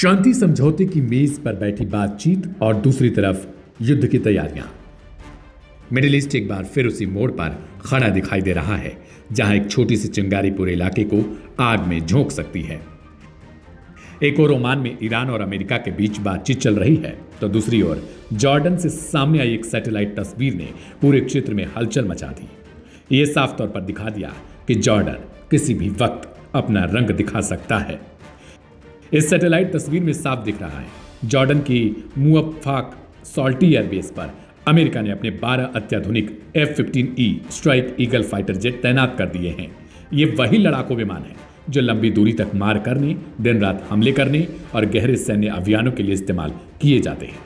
शांति समझौते की मेज पर बैठी बातचीत और दूसरी तरफ युद्ध की तैयारियां। मिडिल ईस्ट एक बार फिर उसी मोड़ पर खड़ा दिखाई दे रहा है जहां एक छोटी सी चिंगारी पूरे इलाके को आग में झोंक सकती है। एक ओर ओमान में ईरान और अमेरिका के बीच बातचीत चल रही है, तो दूसरी ओर जॉर्डन से सामने आई एक सैटेलाइट तस्वीर ने पूरे क्षेत्र में हलचल मचा दी। यह साफ तौर पर दिखा दिया कि जॉर्डन किसी भी वक्त अपना रंग दिखा सकता है। इस सैटेलाइट तस्वीर में साफ दिख रहा है जॉर्डन की मुअफ्फाक सॉल्टी एयरबेस पर अमेरिका ने अपने 12 अत्याधुनिक F-15E strike eagle fighter jet तैनात कर दिए हैं। ये वही लड़ाकू विमान है जो लंबी दूरी तक मार करने, दिन रात हमले करने और गहरे सैन्य अभियानों के लिए इस्तेमाल किए जाते हैं।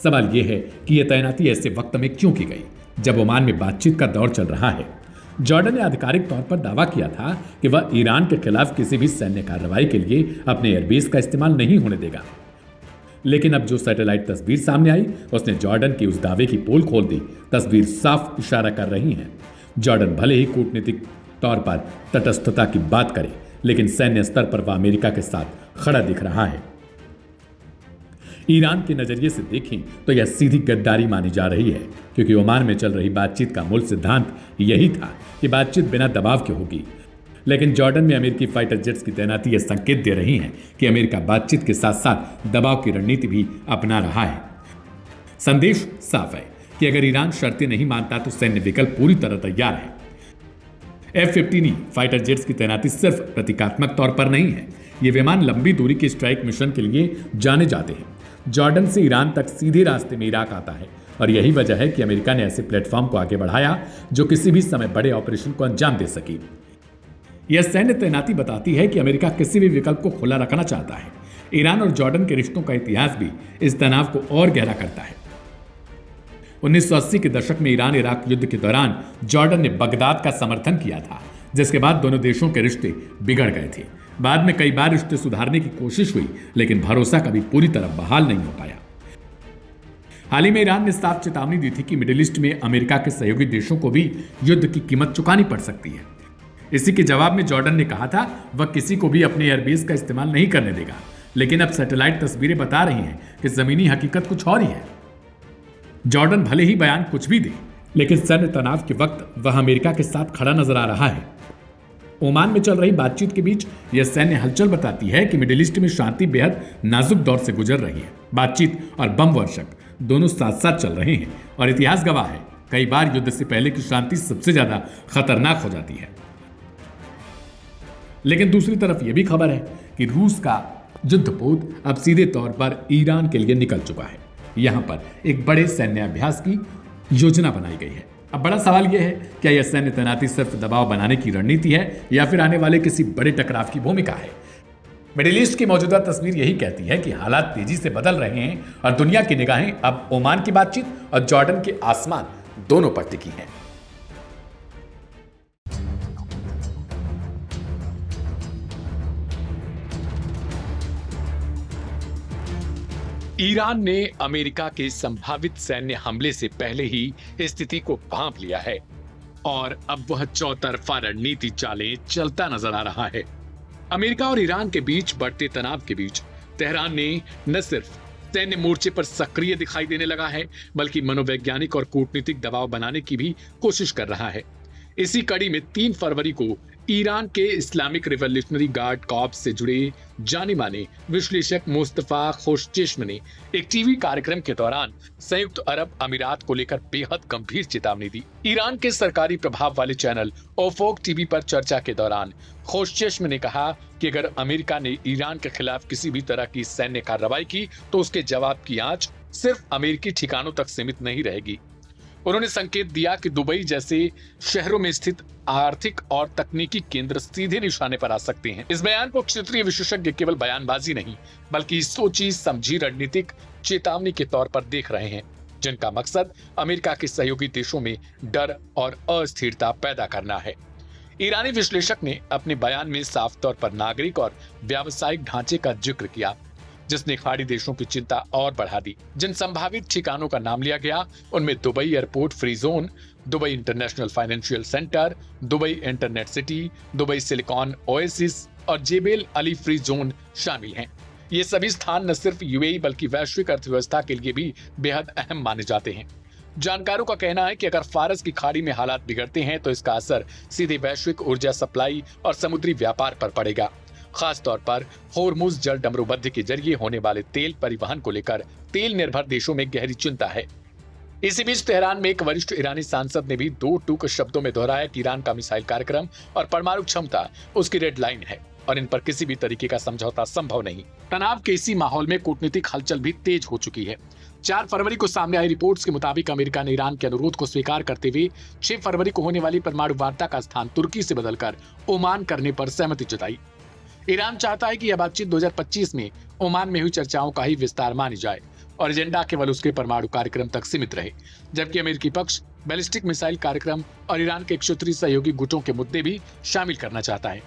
सवाल यह है कि यह तैनाती ऐसे वक्त में क्यों की गई जब ओमान में बातचीत का दौर चल रहा है। जॉर्डन ने आधिकारिक तौर पर दावा किया था कि वह ईरान के खिलाफ किसी भी सैन्य कार्रवाई के लिए अपने एयरबेस का इस्तेमाल नहीं होने देगा। लेकिन अब जो सैटेलाइट तस्वीर सामने आई उसने जॉर्डन की उस दावे की पोल खोल दी। तस्वीर साफ इशारा कर रही है जॉर्डन भले ही कूटनीतिक तौर पर तटस्थता की बात करे, लेकिन सैन्य स्तर पर वह अमेरिका के साथ खड़ा दिख रहा है। ईरान के नजरिए से देखें तो यह सीधी गद्दारी मानी जा रही है, क्योंकि ओमान में चल रही बातचीत का मूल सिद्धांत यही था कि बातचीत बिना दबाव के होगी। लेकिन जॉर्डन में अमेरिकी फाइटर जेट्स की तैनाती यह संकेत दे रही है कि अमेरिका बातचीत के साथ साथ दबाव की रणनीति भी अपना रहा है। संदेश साफ है कि अगर ईरान शर्तें नहीं मानता तो सैन्य विकल्प पूरी तरह तैयार है। F-15E फाइटर जेट्स की तैनाती सिर्फ प्रतीकात्मक तौर पर नहीं है, ये विमान लंबी दूरी के स्ट्राइक मिशन के लिए जाने जाते हैं। जॉर्डन से ईरान तक सीधे रास्ते में इराक आता है और यही वजह है कि अमेरिका ने ऐसे प्लेटफॉर्म को आगे बढ़ाया जो किसी भी समय बड़े ऑपरेशन को अंजाम दे सके। यह सैन्य तैनाती बताती है कि अमेरिका किसी भी विकल्प को खुला रखना चाहता है। ईरान और जॉर्डन के रिश्तों का इतिहास भी इस तनाव को और गहरा करता है। 1980 के दशक में ईरान इराक युद्ध के दौरान जॉर्डन ने बगदाद का समर्थन किया था, जिसके बाद दोनों देशों के रिश्ते बिगड़ गए थे। बाद में कई बार रिश्ते सुधारने की कोशिश हुई, लेकिन भरोसा कभी पूरी तरह बहाल नहीं हो पाया। हाल ही में ईरान ने साफ चेतावनी दी थी कि मिडिल ईस्ट में अमेरिका के सहयोगी देशों को भी युद्ध की कीमत चुकानी पड़ सकती है। इसी के जवाब में जॉर्डन ने कहा था वह किसी को भी अपने एयरबेस का इस्तेमाल नहीं करने देगा। लेकिन अब सैटेलाइट तस्वीरें बता रही हैं कि जमीनी हकीकत कुछ और ही है। जॉर्डन भले ही बयान कुछ भी दे, लेकिन सैन्य तनाव के वक्त वह अमेरिका के साथ खड़ा नजर आ रहा है। ओमान में चल रही बातचीत के बीच यह सैन्य हलचल बताती है कि मिडिल ईस्ट में शांति बेहद नाजुक दौर से गुजर रही है। बातचीत और बम वर्षक दोनों साथ साथ चल रहे हैं और इतिहास गवाह है कई बार युद्ध से पहले की शांति सबसे ज्यादा खतरनाक हो जाती है। लेकिन दूसरी तरफ यह भी खबर है कि रूस का युद्धपोत अब सीधे तौर पर ईरान के लिए निकल चुका है। यहां पर एक बड़े सैन्य अभ्यास की योजना बनाई गई है। अब बड़ा सवाल यह है, क्या यह सैन्य तैनाती सिर्फ दबाव बनाने की रणनीति है या फिर आने वाले किसी बड़े टकराव की भूमिका है। मिडिल ईस्ट की मौजूदा तस्वीर यही कहती है कि हालात तेजी से बदल रहे हैं और दुनिया की निगाहें अब ओमान की बातचीत और जॉर्डन के आसमान दोनों पर टिकी हैं। ईरान ने अमेरिका के संभावित सैन्य हमले से पहले ही स्थिति को भांप लिया है और अब वह चौतरफा रणनीति चालें चलता नजर आ रहा है। अमेरिका और ईरान के बीच बढ़ते तनाव के बीच तेहरान ने न सिर्फ सैन्य मोर्चे पर सक्रिय दिखाई देने लगा है, बल्कि मनोवैज्ञानिक और कूटनीतिक दबाव बनाने की भी कोशिश कर रहा है। इसी कड़ी में 3 फरवरी को ईरान के इस्लामिक रिवॉल्यूशनरी गार्ड कॉर्प्स से जुड़े जाने माने विश्लेषक मुस्तफा खोशचेश्म ने एक टीवी कार्यक्रम के दौरान संयुक्त अरब अमीरात को लेकर बेहद गंभीर चेतावनी दी। ईरान के सरकारी प्रभाव वाले चैनल ओफोक टीवी पर चर्चा के दौरान खोशचेश्म ने कहा कि अगर अमेरिका ने ईरान के खिलाफ किसी भी तरह की सैन्य कार्रवाई की तो उसके जवाब की आंच सिर्फ अमेरिकी ठिकानों तक सीमित नहीं रहेगी। उन्होंने संकेत दिया कि दुबई जैसे शहरों में स्थित आर्थिक और तकनीकी केंद्र सीधे निशाने पर आ सकते हैं। इस बयान को क्षेत्रीय विशेषज्ञ केवल बयानबाजी नहीं बल्कि सोची समझी रणनीतिक चेतावनी के तौर पर देख रहे हैं, जिनका मकसद अमेरिका के सहयोगी देशों में डर और अस्थिरता पैदा करना है। ईरानी विश्लेषक ने अपने बयान में साफ तौर पर नागरिक और व्यावसायिक ढांचे का जिक्र किया, जिसने खाड़ी देशों की चिंता और बढ़ा दी। जिन संभावित ठिकानों का नाम लिया गया उनमें Dubai airport free zone, Dubai international financial centre, Dubai internet city, Dubai silicon oasis और जेबेल अली फ्री जोन शामिल हैं। ये सभी स्थान न सिर्फ यूएई बल्कि वैश्विक अर्थव्यवस्था के लिए भी बेहद अहम माने जाते हैं। जानकारों का कहना है कि अगर फारस की खाड़ी में हालात बिगड़ते हैं तो इसका असर सीधे वैश्विक ऊर्जा सप्लाई और समुद्री व्यापार पर पड़ेगा। खास तौर पर होर्मुज जल डमरूबंध के जरिए होने वाले तेल परिवहन को लेकर तेल निर्भर देशों में गहरी चिंता है। इसी बीच तेहरान में एक वरिष्ठ ईरानी सांसद ने भी दो टूक शब्दों में दोहराया कि ईरान का मिसाइल कार्यक्रम और परमाणु क्षमता उसकी रेड लाइन है और इन पर किसी भी तरीके का समझौता संभव नहीं। तनाव के इसी माहौल में कूटनीतिक हलचल भी तेज हो चुकी है। 4 फरवरी को सामने आई रिपोर्ट्स के मुताबिक अमेरिका ने ईरान के अनुरोध को स्वीकार करते हुए 6 फरवरी को होने वाली परमाणु वार्ता का स्थान तुर्की से बदलकर ओमान करने पर सहमति जताई। ईरान चाहता है कि यह बातचीत 2025 में ओमान में हुई चर्चाओं का ही विस्तार मानी जाए और एजेंडा केवल उसके परमाणु कार्यक्रम तक सीमित रहे, जबकि अमेरिकी पक्ष बैलिस्टिक मिसाइल कार्यक्रम और ईरान के क्षेत्रीय सहयोगी गुटों के मुद्दे भी शामिल करना चाहता है।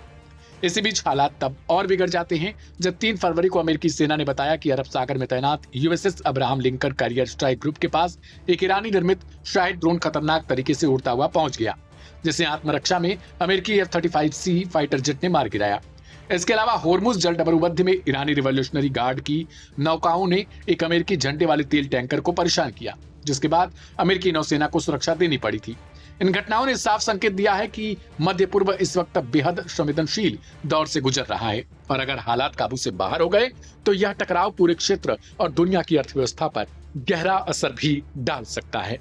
इसी बीच हालात तब और बिगड़ जाते हैं जब 3 फरवरी को अमेरिकी सेना ने बताया कि अरब सागर में तैनात USS Abraham Lincoln carrier strike group के पास एक ईरानी निर्मित शाहिद ड्रोन खतरनाक तरीके से उड़ता हुआ पहुंच गया, जिसे आत्मरक्षा में अमेरिकी F-35C फाइटर जेट ने मार गिराया। इसके अलावा होर्मुज जल डमरूबंध में ईरानी रिवॉल्यूशनरी गार्ड की नौकाओं ने एक अमेरिकी झंडे वाले तेल टैंकर को परेशान किया, जिसके बाद अमेरिकी नौसेना को सुरक्षा देनी पड़ी थी। इन घटनाओं ने साफ संकेत दिया है कि मध्य पूर्व इस वक्त बेहद संवेदनशील दौर से गुजर रहा है और अगर हालात काबू से बाहर हो गए तो यह टकराव पूरे क्षेत्र और दुनिया की अर्थव्यवस्था पर गहरा असर भी डाल सकता है।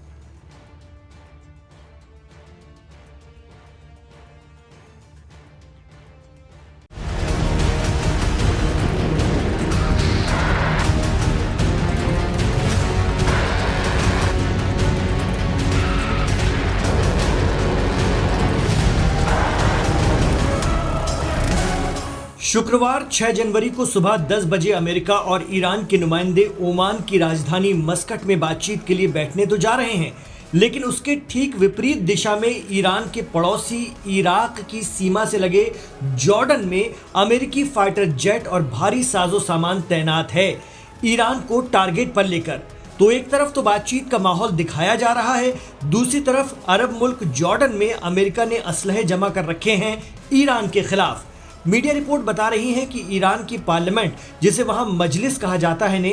शुक्रवार 6 जनवरी को सुबह 10 बजे अमेरिका और ईरान के नुमाइंदे ओमान की राजधानी मस्कट में बातचीत के लिए बैठने तो जा रहे हैं, लेकिन उसके ठीक विपरीत दिशा में ईरान के पड़ोसी इराक की सीमा से लगे जॉर्डन में अमेरिकी फाइटर जेट और भारी साजो सामान तैनात है ईरान को टारगेट पर लेकर। तो एक तरफ तो बातचीत का माहौल दिखाया जा रहा है, दूसरी तरफ अरब मुल्क जॉर्डन में अमेरिका ने असलहे जमा कर रखे हैं ईरान के खिलाफ। मीडिया रिपोर्ट बता रही है कि ईरान की पार्लियामेंट, जिसे वहां मजलिस कहा जाता है, ने